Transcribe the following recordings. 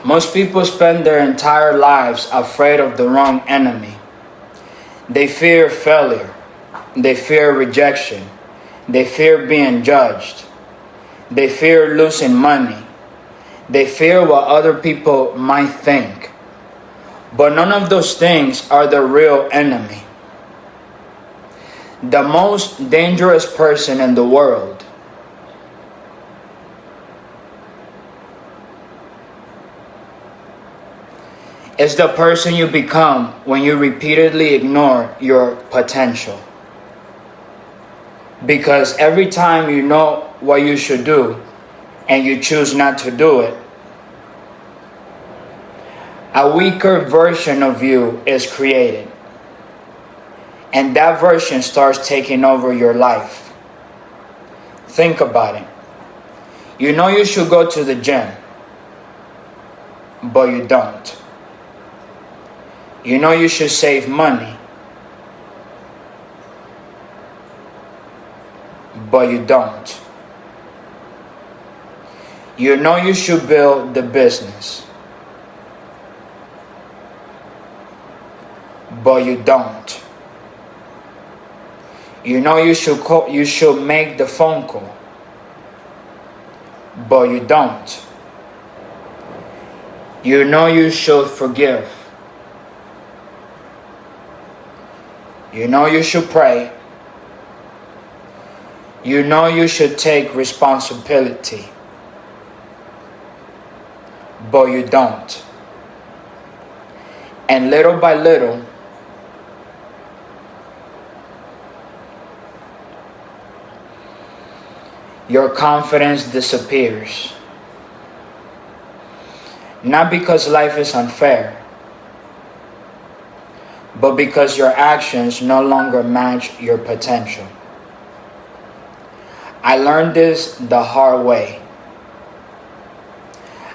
Most people spend their entire lives afraid of the wrong enemy. They fear failure. They fear rejection. They fear being judged. They fear losing money. They fear what other people might think. But none of those things are the real enemy. The most dangerous person in the world is the person you become when you repeatedly ignore your potential. Because every time you know what you should do and you choose not to do it, a weaker version of you is created. And that version starts taking over your life. Think about it. You know you should go to the gym, but you don't. You know you should save money, but you don't. You know you should build the business, but you don't. You know you should make the phone call, but you don't. You know you should forgive. You know you should pray. You know you should take responsibility, but you don't. And little by little, your confidence disappears. Not because life is unfair, but because your actions no longer match your potential. I learned this the hard way.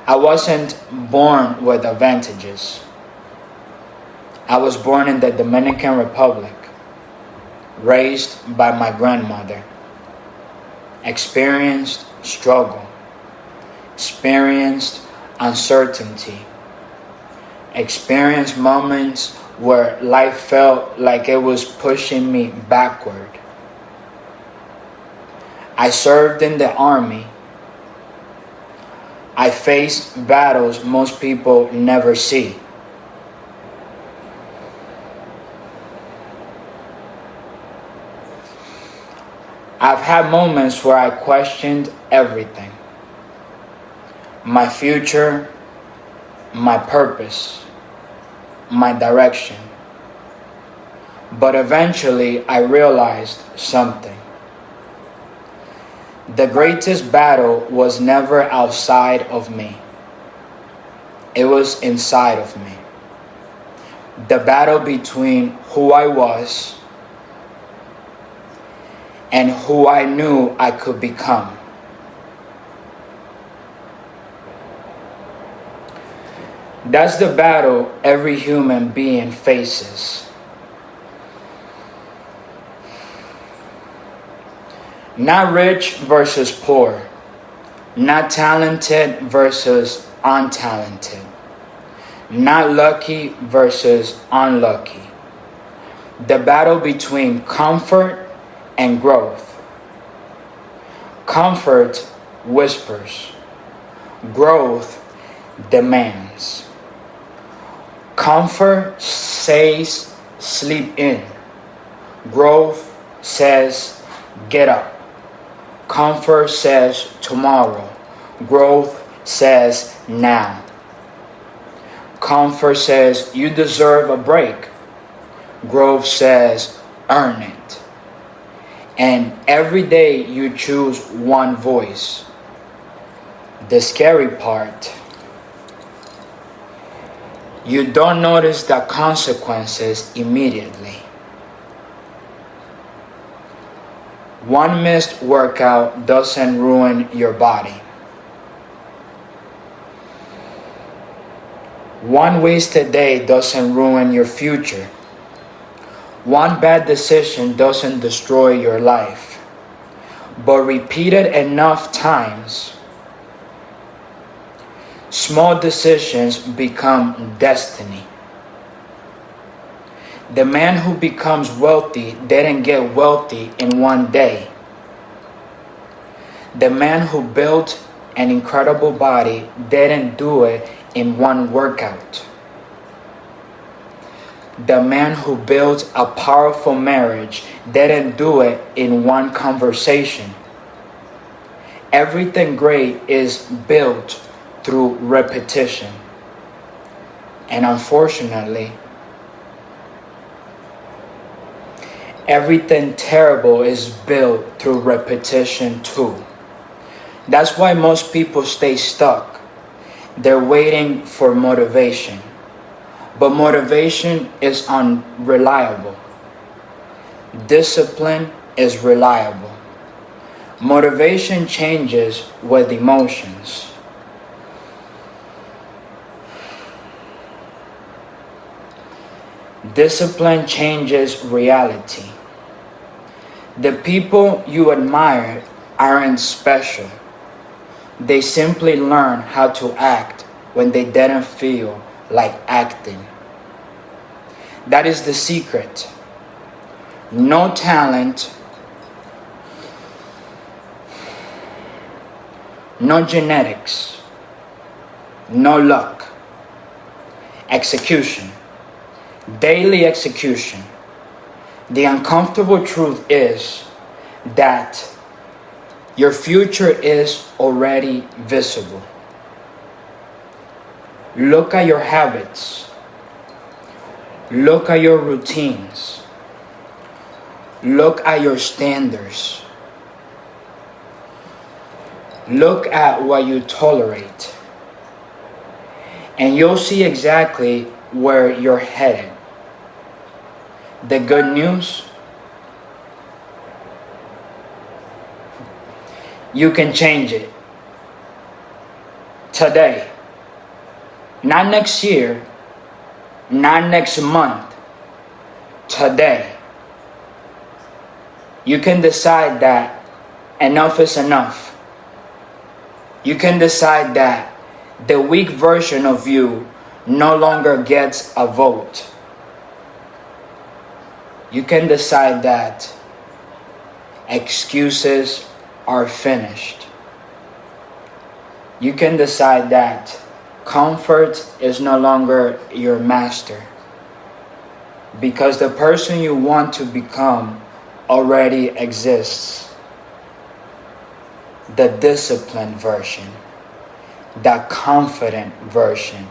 I wasn't born with advantages. I was born in the Dominican Republic, raised by my grandmother. Experienced struggle, experienced uncertainty, experienced moments where life felt like it was pushing me backward. I served in the army. I faced battles most people never see. I've had moments where I questioned everything. My future, my purpose, my direction. But eventually I realized something. The greatest battle was never outside of me. It was inside of me. The battle between who I was and who I knew I could become. That's the battle every human being faces. Not rich versus poor. Not talented versus untalented. Not lucky versus unlucky. The battle between comfort and growth. Comfort whispers. Growth demands. Comfort says sleep in. Growth says get up. Comfort says tomorrow. Growth says now. Comfort says you deserve a break. Growth says earn it. And every day you choose one voice. The scary part, you don't notice the consequences immediately. One missed workout doesn't ruin your body. One wasted day doesn't ruin your future. One bad decision doesn't destroy your life. But repeated enough times, Small decisions become destiny. The man who becomes wealthy didn't get wealthy in one day. The man who built an incredible body didn't do it in one workout. The man who built a powerful marriage didn't do it in one conversation. Everything great is built through repetition. And unfortunately, everything terrible is built through repetition too. That's why most people stay stuck. They're waiting for motivation. But motivation is unreliable. Discipline is reliable. Motivation changes with emotions. Discipline changes reality. The people you admire aren't special. They simply learn how to act when they didn't feel like acting. That is the secret. No talent, no genetics, no luck. Execution. Daily execution. The uncomfortable truth is that your future is already visible. Look at your habits. Look at your routines. Look at your standards. Look at what you tolerate. And you'll see exactly where you're headed. The good news, you can change it today. Not next year, not next month, today. You can decide that enough is enough. You can decide that the weak version of you no longer gets a vote. You can decide that excuses are finished. You can decide that comfort is no longer your master, because the person you want to become already exists. The disciplined version, the confident version,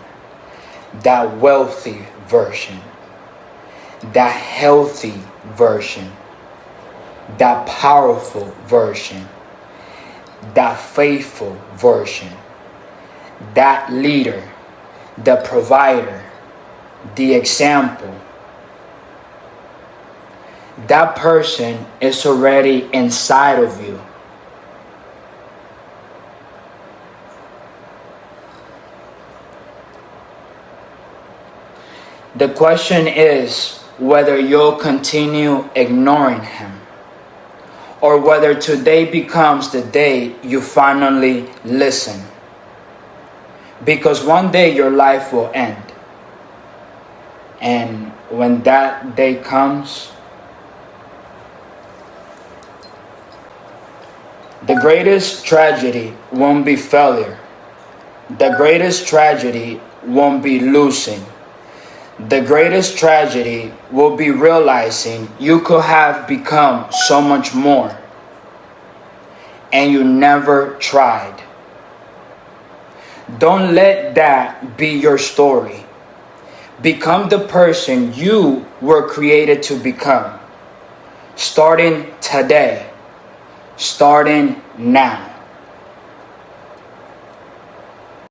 the wealthy version, the healthy version, the powerful version, the faithful version, that leader, the provider, the example. That person is already inside of you. The question is whether you'll continue ignoring him, or whether today becomes the day you finally listen. Because one day your life will end. And when that day comes, the greatest tragedy won't be failure. The greatest tragedy won't be losing. The greatest tragedy will be realizing you could have become so much more, and you never tried. Don't let that be your story. Become the person you were created to become. Starting today. Starting now.